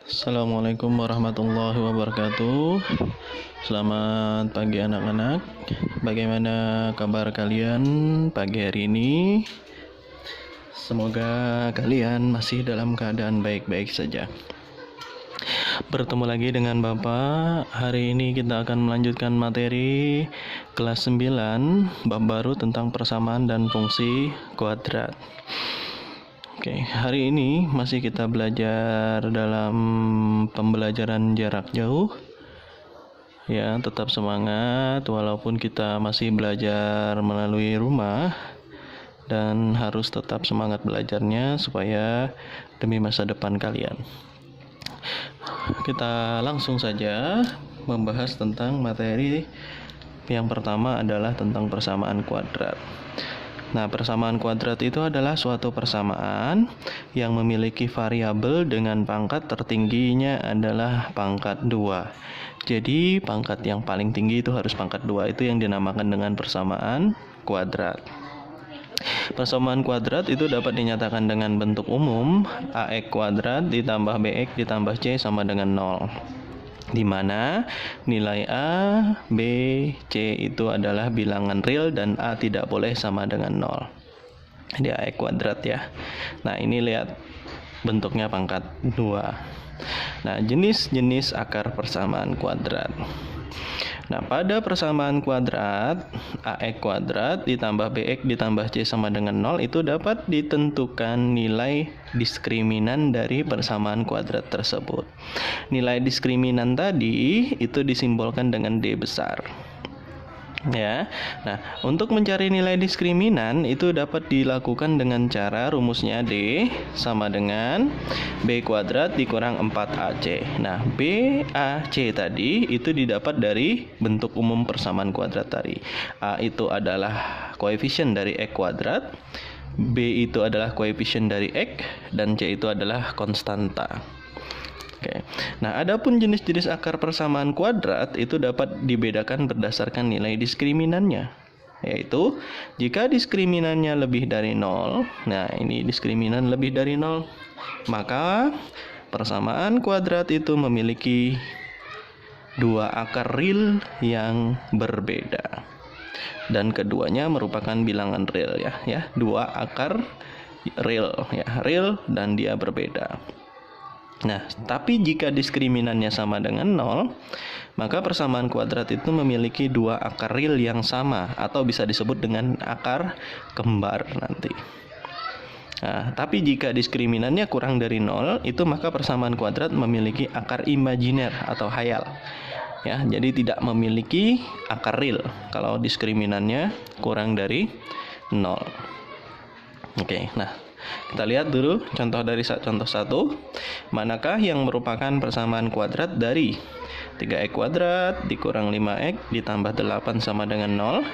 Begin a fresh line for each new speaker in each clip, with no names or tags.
Assalamualaikum warahmatullahi wabarakatuh. Selamat pagi anak-anak. Bagaimana kabar kalian pagi hari ini? Semoga kalian masih dalam keadaan baik-baik saja. Bertemu lagi dengan Bapak. Hari ini kita akan melanjutkan materi kelas 9 bab baru tentang persamaan dan fungsi kuadrat. Oke, hari ini masih kita belajar dalam pembelajaran jarak jauh. Ya, tetap semangat walaupun kita masih belajar melalui rumah, dan harus tetap semangat belajarnya supaya demi masa depan kalian. Kita langsung saja membahas tentang materi yang pertama adalah tentang persamaan kuadrat. Nah, persamaan kuadrat itu adalah suatu persamaan yang memiliki variabel dengan pangkat tertingginya adalah pangkat 2. Jadi, pangkat yang paling tinggi itu harus pangkat 2. Itu yang dinamakan dengan persamaan kuadrat. Persamaan kuadrat itu dapat dinyatakan dengan bentuk umum AX kuadrat ditambah BX ditambah C sama dengan 0. Di mana nilai A, B, C itu adalah bilangan real dan A tidak boleh sama dengan 0. Jadi AX kuadrat ya. Nah, ini lihat bentuknya pangkat 2. Nah, jenis-jenis akar persamaan kuadrat. Nah, pada persamaan kuadrat AX kuadrat ditambah BX ditambah C sama dengan 0 itu dapat ditentukan nilai diskriminan dari persamaan kuadrat tersebut. Nilai diskriminan tadi itu disimbolkan dengan D besar. Ya. Nah, untuk mencari nilai diskriminan itu dapat dilakukan dengan cara rumusnya D sama dengan B kuadrat dikurang 4AC. Nah, BAC tadi itu didapat dari bentuk umum persamaan kuadrat tadi. A itu adalah koefisien dari X kuadrat, B itu adalah koefisien dari X, dan C itu adalah konstanta. Oke. Nah, adapun jenis-jenis akar persamaan kuadrat itu dapat dibedakan berdasarkan nilai diskriminannya. Yaitu, jika diskriminannya lebih dari 0, nah ini diskriminan lebih dari 0, maka persamaan kuadrat itu memiliki dua akar real yang berbeda. Dan keduanya merupakan bilangan real ya. Dua akar real ya, real dan dia berbeda. Nah, tapi jika diskriminannya sama dengan 0, maka persamaan kuadrat itu memiliki dua akar real yang sama, atau bisa disebut dengan akar kembar nanti. Nah, tapi jika diskriminannya kurang dari 0, itu maka persamaan kuadrat memiliki akar imajiner atau hayal. Ya, jadi tidak memiliki akar real kalau diskriminannya kurang dari 0. Oke, nah kita lihat dulu contoh dari contoh 1. Manakah yang merupakan persamaan kuadrat dari 3x kuadrat dikurang 5x ditambah 8 sama dengan 0,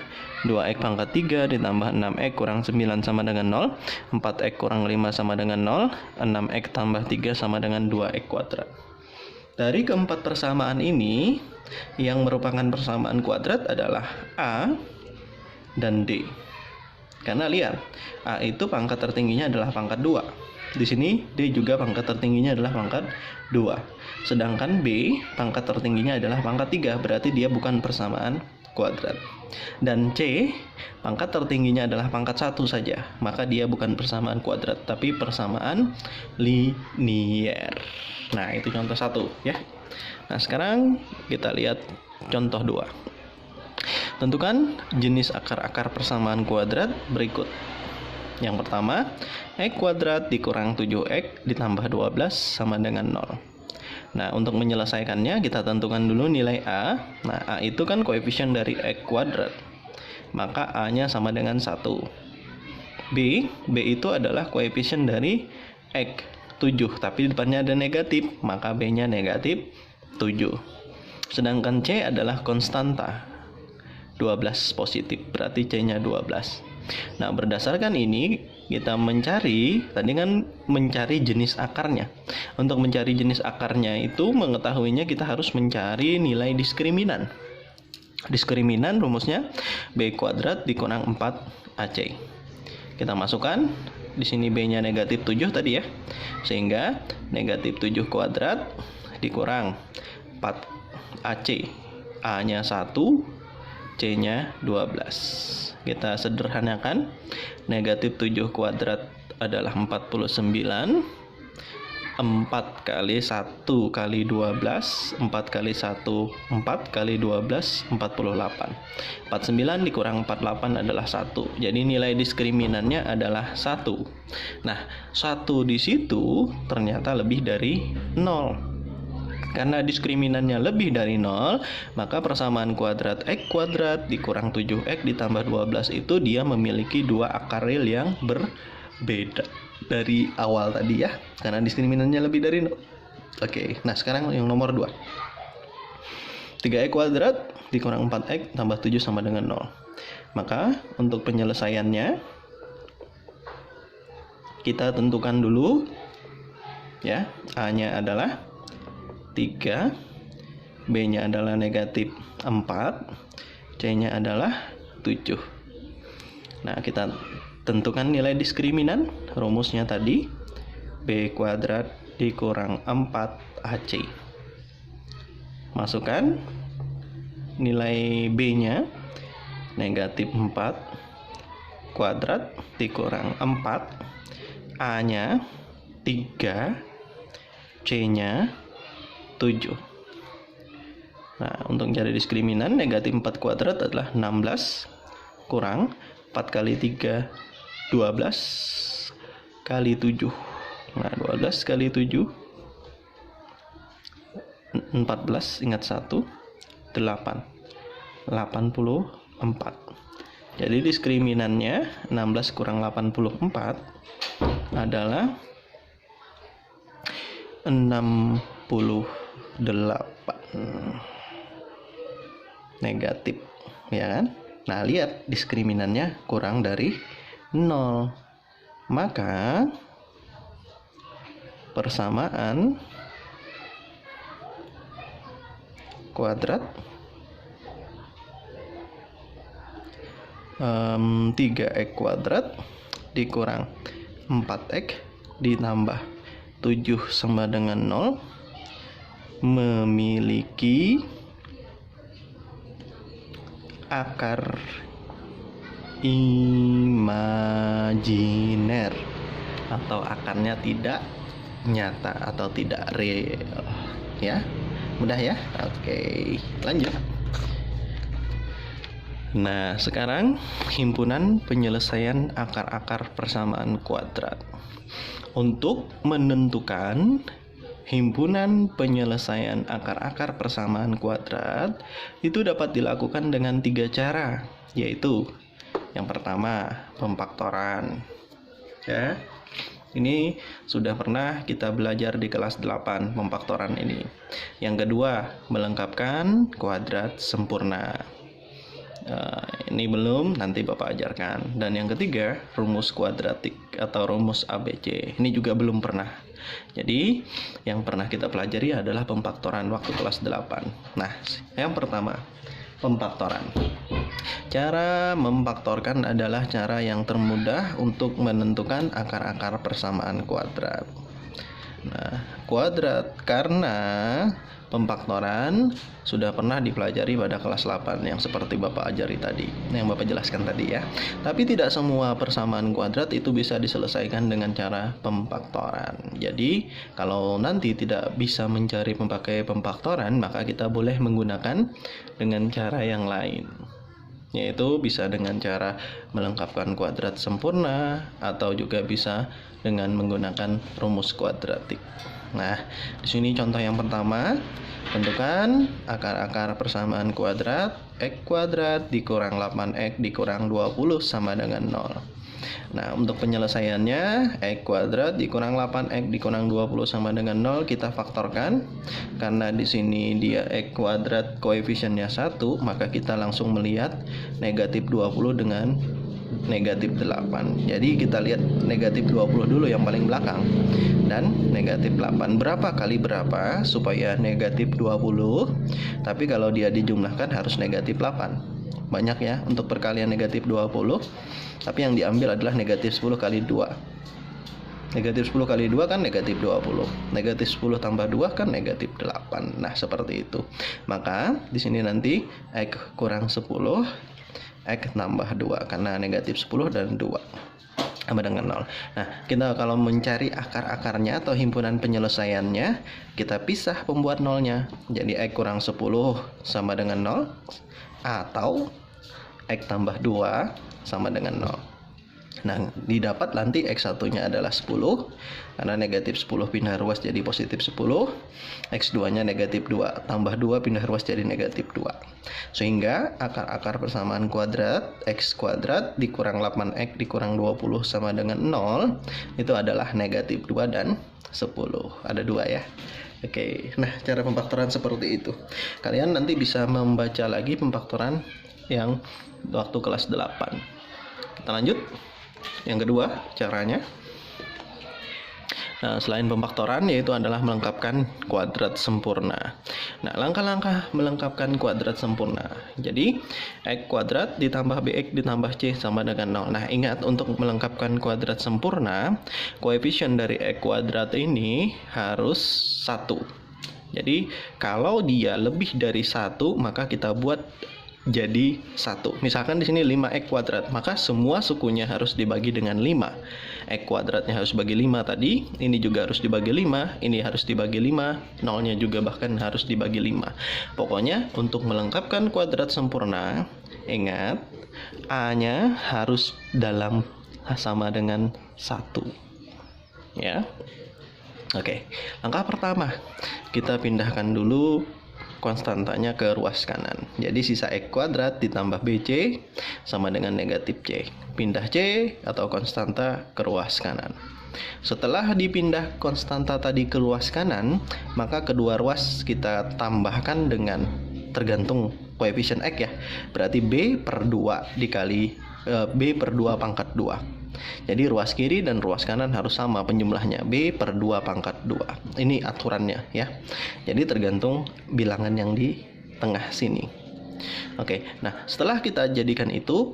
2x pangkat 3 ditambah 6x kurang 9 sama dengan 0, 4x kurang 5 sama dengan 0, 6x tambah 3 sama dengan 2x kuadrat. Dari keempat persamaan ini, yang merupakan persamaan kuadrat adalah A dan D. Karena lihat, A itu pangkat tertingginya adalah pangkat 2. Di sini D juga pangkat tertingginya adalah pangkat 2. Sedangkan B pangkat tertingginya adalah pangkat 3, berarti dia bukan persamaan kuadrat. Dan C pangkat tertingginya adalah pangkat 1 saja, maka dia bukan persamaan kuadrat, tapi persamaan linier. Nah, itu contoh 1 ya. Nah, sekarang kita lihat contoh 2. Tentukan jenis akar-akar persamaan kuadrat berikut. Yang pertama, X kuadrat dikurang 7X ditambah 12 sama dengan 0. Nah, untuk menyelesaikannya kita tentukan dulu nilai A. Nah, A itu kan koefisien dari X kuadrat, maka A-nya sama dengan 1. B itu adalah koefisien dari X 7, tapi di depannya ada negatif, maka B-nya negatif 7. Sedangkan C adalah konstanta 12 positif, berarti C-nya 12. Nah, berdasarkan ini kita mencari, tadi kan mencari jenis akarnya. Untuk mencari jenis akarnya itu mengetahuinya kita harus mencari nilai diskriminan. Diskriminan rumusnya B kuadrat dikurang 4AC. Kita masukkan di sini B-nya negatif 7 tadi ya. Sehingga negatif 7 kuadrat dikurang 4 AC. A-nya 1, C-nya 12. Kita sederhanakan. Negatif 7 kuadrat adalah 49. 4 kali 1 kali 12, 4 kali 1, 4 kali 12, 48. 49 dikurang 48 adalah 1. Jadi nilai diskriminannya adalah 1. Nah, 1 di situ ternyata lebih dari 0. Karena diskriminannya lebih dari 0, maka persamaan kuadrat X kuadrat dikurang 7X ditambah 12 itu dia memiliki dua akar real yang berbeda dari awal tadi ya, karena diskriminannya lebih dari 0. Oke, nah sekarang yang nomor 2. 3X kuadrat dikurang 4X tambah 7 sama dengan 0. Maka untuk penyelesaiannya kita tentukan dulu ya, A-nya adalah 3, B-nya adalah negatif 4, C-nya adalah 7. Nah, kita tentukan nilai diskriminan. Rumusnya tadi B kuadrat dikurang 4AC. Masukkan nilai B-nya negatif 4 kuadrat dikurang 4, A-nya 3, C-nya 7. Nah, untuk mencari diskriminan negatif 4 kuadrat adalah 16 kurang 4 kali 3 12 kali 7. Nah, 12 kali 7 14, ingat 1, 8, 84. Jadi diskriminannya 16 kurang 84 adalah 68 negatif, ya kan? Nah, lihat diskriminannya kurang dari 0. Maka persamaan kuadrat 3X kuadrat dikurang 4X ditambah 7 sama dengan 0 memiliki akar imajiner atau akarnya tidak nyata atau tidak real ya. Mudah ya? Oke, lanjut. Nah, sekarang himpunan penyelesaian akar-akar persamaan kuadrat. Untuk menentukan himpunan penyelesaian akar-akar persamaan kuadrat itu dapat dilakukan dengan 3 cara, yaitu yang pertama pemfaktoran. Ya. Ini sudah pernah kita belajar di kelas 8 pemfaktoran ini. Yang kedua, melengkapkan kuadrat sempurna. Ini belum, nanti Bapak ajarkan. Dan yang ketiga, rumus kuadratik atau rumus ABC. Ini juga belum pernah. Jadi, yang pernah kita pelajari adalah pemfaktoran waktu kelas 8. Nah, yang pertama, pemfaktoran. Cara memfaktorkan adalah cara yang termudah untuk menentukan akar-akar persamaan kuadrat. Nah, kuadrat karena pemfaktoran sudah pernah dipelajari pada kelas 8 yang seperti Bapak ajari tadi, yang Bapak jelaskan tadi ya. Tapi tidak semua persamaan kuadrat itu bisa diselesaikan dengan cara pemfaktoran. Jadi, kalau nanti tidak bisa mencari memakai pemfaktoran, maka kita boleh menggunakan dengan cara yang lain. Yaitu bisa dengan cara melengkapkan kuadrat sempurna atau juga bisa dengan menggunakan rumus kuadratik. Nah, di sini contoh yang pertama, tentukan akar-akar persamaan kuadrat X kuadrat dikurang 8X dikurang 20 sama dengan 0. Nah, untuk penyelesaiannya X kuadrat dikurang 8X dikurang 20 sama dengan 0 kita faktorkan. Karena di sini dia X kuadrat koefisiennya 1, maka kita langsung melihat negatif 20 dengan negatif 8. Jadi kita lihat negatif 20 dulu yang paling belakang dan negatif 8. Berapa kali berapa supaya negatif 20, tapi kalau dia dijumlahkan harus negatif 8. Banyak ya untuk perkalian negatif 20, tapi yang diambil adalah negatif 10 kali 2. Negatif 10 kali 2 kan negatif 20. Negatif 10 tambah 2 kan negatif 8. Nah, seperti itu. Maka di sini nanti X kurang 10, X tambah 2 karena negatif 10 dan 2 sama dengan 0. Nah, kita kalau mencari akar-akarnya atau himpunan penyelesaiannya, kita pisah pembuat nolnya. Jadi X kurang 10 sama dengan 0 atau X tambah 2 sama dengan 0. Nah, didapat nanti X1-nya adalah 10, karena negatif 10 pindah ruas jadi positif 10. X2-nya negatif 2, tambah 2 pindah ruas jadi negatif 2. Sehingga akar-akar persamaan kuadrat, X kuadrat dikurang 8X dikurang 20 sama dengan 0, itu adalah negatif 2 dan 10. Ada 2 ya. Oke, nah cara pemfaktoran seperti itu. Kalian nanti bisa membaca lagi pemfaktoran yang waktu kelas 8. Kita lanjut. Yang kedua caranya, nah, selain pemfaktoran yaitu adalah melengkapkan kuadrat sempurna. Nah, langkah-langkah melengkapkan kuadrat sempurna. Jadi X kuadrat ditambah BX ditambah C sama dengan 0. Nah, ingat untuk melengkapkan kuadrat sempurna, koefisien dari X kuadrat ini harus 1. Jadi kalau dia lebih dari 1, maka kita buat jadi 1. Misalkan di sini 5x kuadrat, maka semua sukunya harus dibagi dengan 5. X kuadratnya harus bagi 5 tadi, ini juga harus dibagi 5, ini harus dibagi 5, nolnya juga bahkan harus dibagi 5. Pokoknya untuk melengkapkan kuadrat sempurna, ingat A-nya harus dalam sama dengan 1. Ya. Oke. Langkah pertama, kita pindahkan dulu konstantanya ke ruas kanan. Jadi sisa X kuadrat ditambah BC sama dengan negatif C. Pindah C atau konstanta ke ruas kanan. Setelah dipindah konstanta tadi ke ruas kanan, maka kedua ruas kita tambahkan dengan tergantung koefisien X ya. Berarti B per 2 dikali B per 2 pangkat 2. Jadi ruas kiri dan ruas kanan harus sama penjumlahnya, B per 2 pangkat 2. Ini aturannya ya. Jadi tergantung bilangan yang di tengah sini. Oke, nah setelah kita jadikan itu,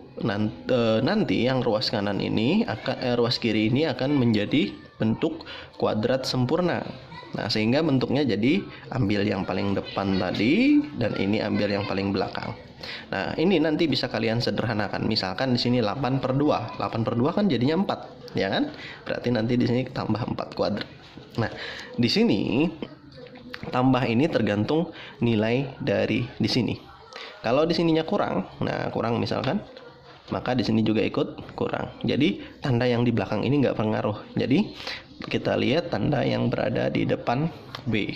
nanti yang ruas kanan ini ruas kiri ini akan menjadi bentuk kuadrat sempurna. Nah, sehingga bentuknya jadi ambil yang paling depan tadi dan ini ambil yang paling belakang. Nah, ini nanti bisa kalian sederhanakan. Misalkan di sini 8 per 2. 8 per 2 kan jadinya 4, ya kan? Berarti nanti di sini tambah 4 kuadrat. Nah, di sini tambah ini tergantung nilai dari di sini. Kalau di sininya kurang, nah kurang misalkan, maka di sini juga ikut kurang. Jadi tanda yang di belakang ini nggak pengaruh. Jadi kita lihat tanda yang berada di depan B.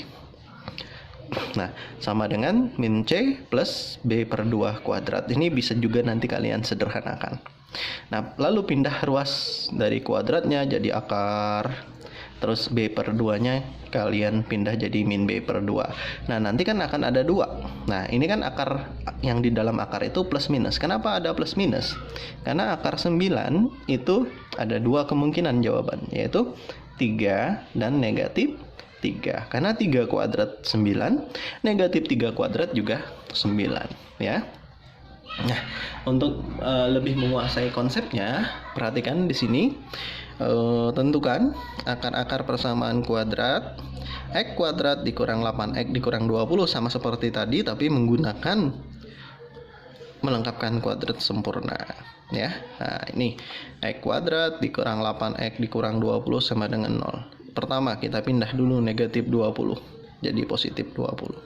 Nah, sama dengan min C plus B per 2 kuadrat. Ini bisa juga nanti kalian sederhanakan. Nah, lalu pindah ruas dari kuadratnya jadi akar. Terus B per 2-nya kalian pindah jadi min B per 2. Nah, nanti kan akan ada 2. Nah, ini kan akar yang di dalam akar itu plus minus. Kenapa ada plus minus? Karena akar 9 itu ada 2 kemungkinan jawaban, yaitu 3 dan negatif 3. Karena 3 kuadrat 9, negatif 3 kuadrat juga 9, ya. Nah, untuk lebih menguasai konsepnya, perhatikan di sini. Tentukan akar-akar persamaan kuadrat. X kuadrat dikurang 8X dikurang 20 sama seperti tadi, tapi menggunakan melengkapkan kuadrat sempurna, ya. Nah, ini X kuadrat dikurang 8X dikurang 20 sama dengan 0. Pertama kita pindah dulu negatif 20 jadi positif 20.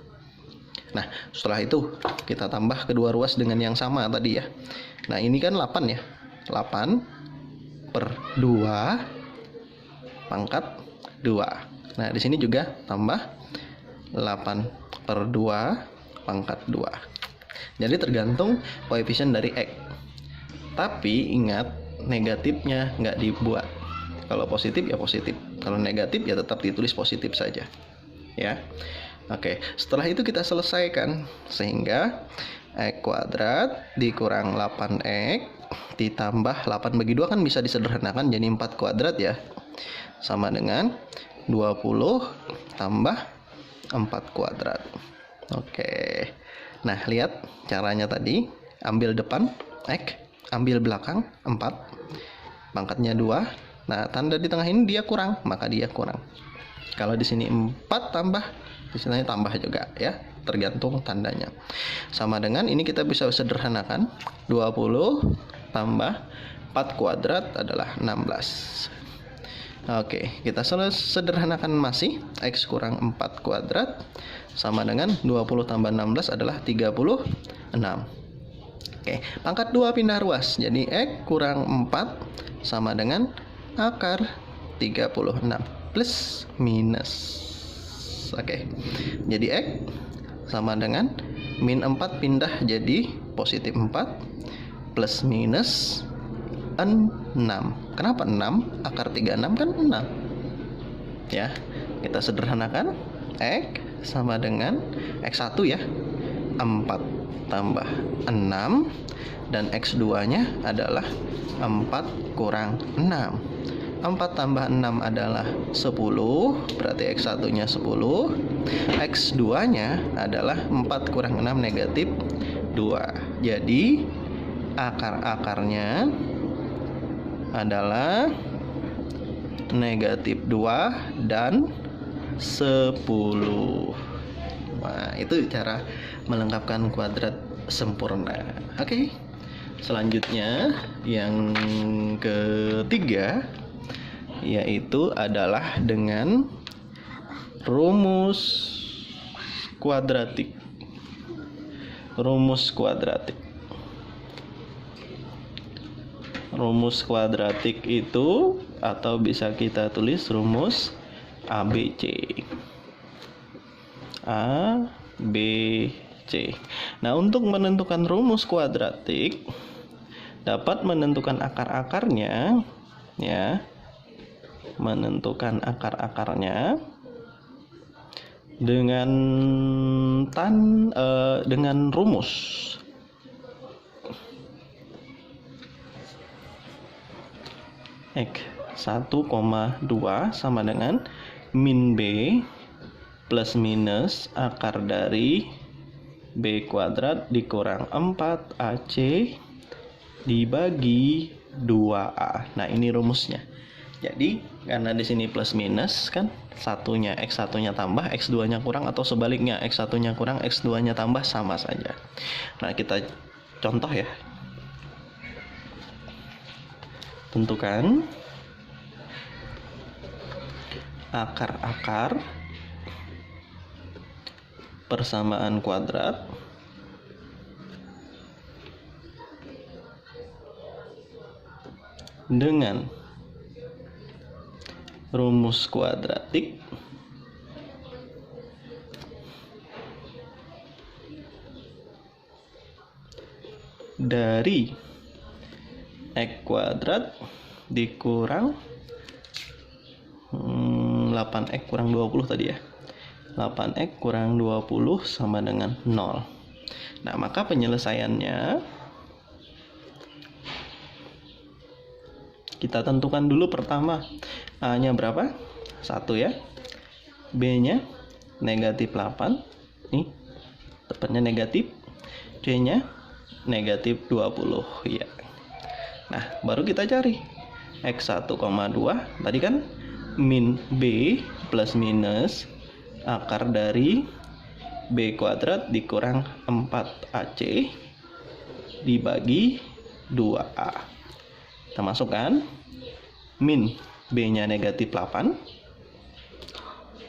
Nah, setelah itu kita tambah kedua ruas dengan yang sama tadi ya. Nah, ini kan 8 ya. 8 per 2 pangkat 2. Nah, di sini juga tambah 8 per 2 pangkat 2. Jadi tergantung koefisien dari X. Tapi ingat, negatifnya nggak dibuat. Kalau positif ya positif. Kalau negatif ya tetap ditulis positif saja. Ya. Oke, setelah itu kita selesaikan. Sehingga X kuadrat dikurang 8X ditambah 8 bagi 2 kan bisa disederhanakan jadi 4 kuadrat ya. Sama dengan 20 tambah 4 kuadrat. Oke. Nah, lihat caranya tadi. Ambil depan X, ambil belakang 4. Pangkatnya 2, Nah, tanda di tengah ini dia kurang, maka dia kurang. Kalau di sini 4 tambah, di sini tambah juga ya, tergantung tandanya. Sama dengan ini kita bisa sederhanakan, 20 tambah 4 kuadrat adalah 16. Oke, kita sederhanakan masih. X kurang 4 kuadrat sama dengan 20 tambah 16 adalah 36. Oke, pangkat 2 pindah ruas. Jadi X kurang 4 sama dengan akar 36 plus minus. Oke, jadi X sama dengan min 4 pindah jadi positif 4 plus minus 6. Kenapa 6? Akar 36 kan 6. Ya, kita sederhanakan. X sama dengan X1 ya, 4 tambah 6, dan X2 nya adalah 4 kurang 6. 4 tambah 6 adalah 10, berarti X1 nya 10. X2 nya adalah 4 kurang 6 negatif 2. Jadi akar-akarnya adalah negatif 2 dan 10. Nah, itu cara melengkapkan kuadrat sempurna. Oke. Selanjutnya yang ketiga yaitu adalah dengan rumus kuadratik. Rumus kuadratik. Rumus kuadratik itu atau bisa kita tulis rumus ABC. ABC. Nah, untuk menentukan rumus kuadratik dapat menentukan akar-akarnya ya. Menentukan akar-akarnya dengan rumus X 1,2 sama dengan min B plus minus akar dari B kuadrat dikurang 4AC dibagi 2A. Nah, ini rumusnya. Jadi, karena di sini plus minus kan, satunya X1-nya tambah, X2-nya kurang, atau sebaliknya X1-nya kurang, X2-nya tambah, sama saja. Nah, kita contoh ya. Tentukan akar-akar persamaan kuadrat dengan rumus kuadratik dari X kuadrat dikurang 8X kurang 20 tadi ya. 8X kurang 20 sama dengan 0. Nah, maka penyelesaiannya kita tentukan dulu pertama A-nya berapa? 1 ya. B-nya negatif 8. Nih, tepatnya negatif. C-nya negatif 20 ya. Nah, baru kita cari X1,2 tadi kan min B plus minus akar dari B kuadrat dikurang 4AC dibagi 2A. Kita masukkan min B-nya negatif 8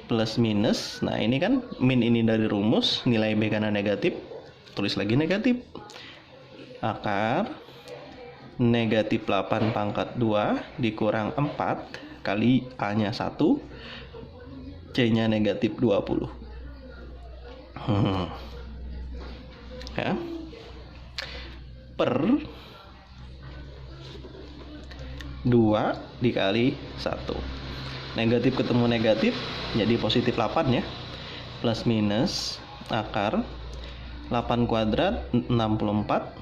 plus minus. Nah, ini kan min ini dari rumus, nilai B karena negatif, tulis lagi negatif. Akar negatif 8 pangkat 2 dikurang 4 kali A-nya 1, C-nya negatif 20. Ya. Per 2 dikali 1. Negatif ketemu negatif jadi positif 8 ya. Plus minus akar 8 kuadrat 64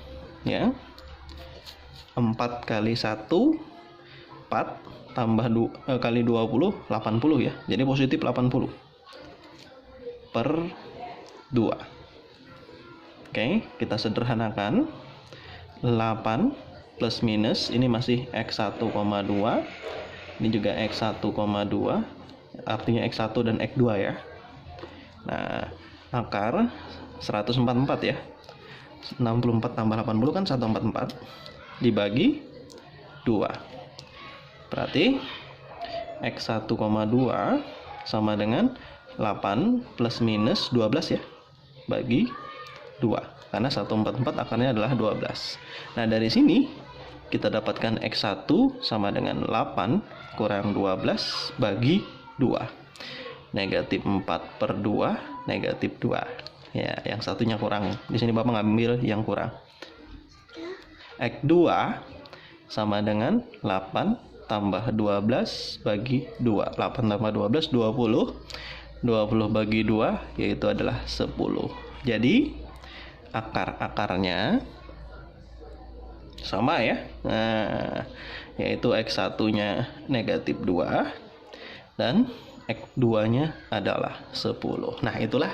ya. 4 kali 1 4 tambah kali 20 80 ya. Jadi positif 80 per 2. Oke, kita sederhanakan. 8 plus minus ini masih X1,2 Ini juga X1,2, artinya X1 dan X2 ya. Nah, akar 144 ya. 64 tambah 80 kan 144 dibagi 2. Berarti X1,2 sama dengan 8 plus minus 12 ya, bagi 2. Karena 144 akarnya adalah 12. Nah, dari sini kita dapatkan X1 sama dengan 8 kurang 12 bagi 2. Negatif 4 per 2, negatif 2. Ya, yang satunya kurang. Di sini Bapak ngambil yang kurang. X2 sama dengan 8 tambah 12 bagi 2. 8 tambah 12, 20. 20 bagi 2, yaitu adalah 10. Jadi, akar-akarnya sama ya. Nah, yaitu X1-nya negatif 2 dan X2-nya adalah 10. Nah, itulah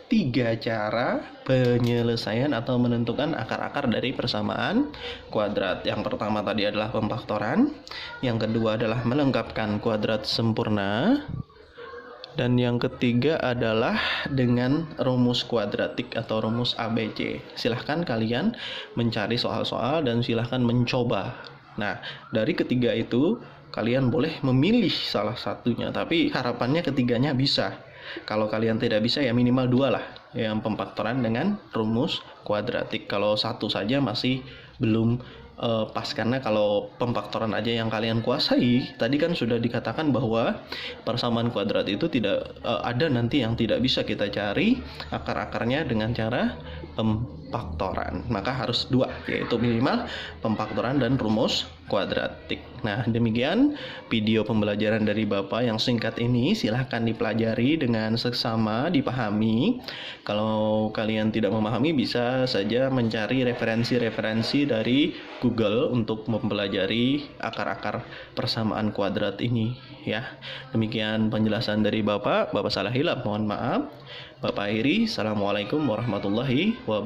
3 cara penyelesaian atau menentukan akar-akar dari persamaan kuadrat. Yang pertama tadi adalah pemfaktoran, yang kedua adalah melengkapkan kuadrat sempurna, dan yang ketiga adalah dengan rumus kuadratik atau rumus ABC. Silahkan kalian mencari soal-soal dan silahkan mencoba. Nah, dari ketiga itu kalian boleh memilih salah satunya, tapi harapannya ketiganya bisa. Kalau kalian tidak bisa ya minimal 2 lah, yang pemfaktoran dengan rumus kuadratik. Kalau satu saja masih belum pas, karena kalau pemfaktoran aja yang kalian kuasai, tadi kan sudah dikatakan bahwa persamaan kuadrat itu tidak ada nanti yang tidak bisa kita cari akar-akarnya dengan cara pemfaktoran. Maka harus 2, yaitu minimal pemfaktoran dan rumus kuadratik. Nah, demikian video pembelajaran dari Bapak yang singkat ini. Silahkan dipelajari dengan seksama, dipahami. Kalau kalian tidak memahami, bisa saja mencari referensi-referensi dari Google untuk mempelajari akar-akar persamaan kuadrat ini ya. Demikian penjelasan dari Bapak salah hilap, mohon maaf. Bapak akhiri, assalamualaikum warahmatullahi wabarakatuh.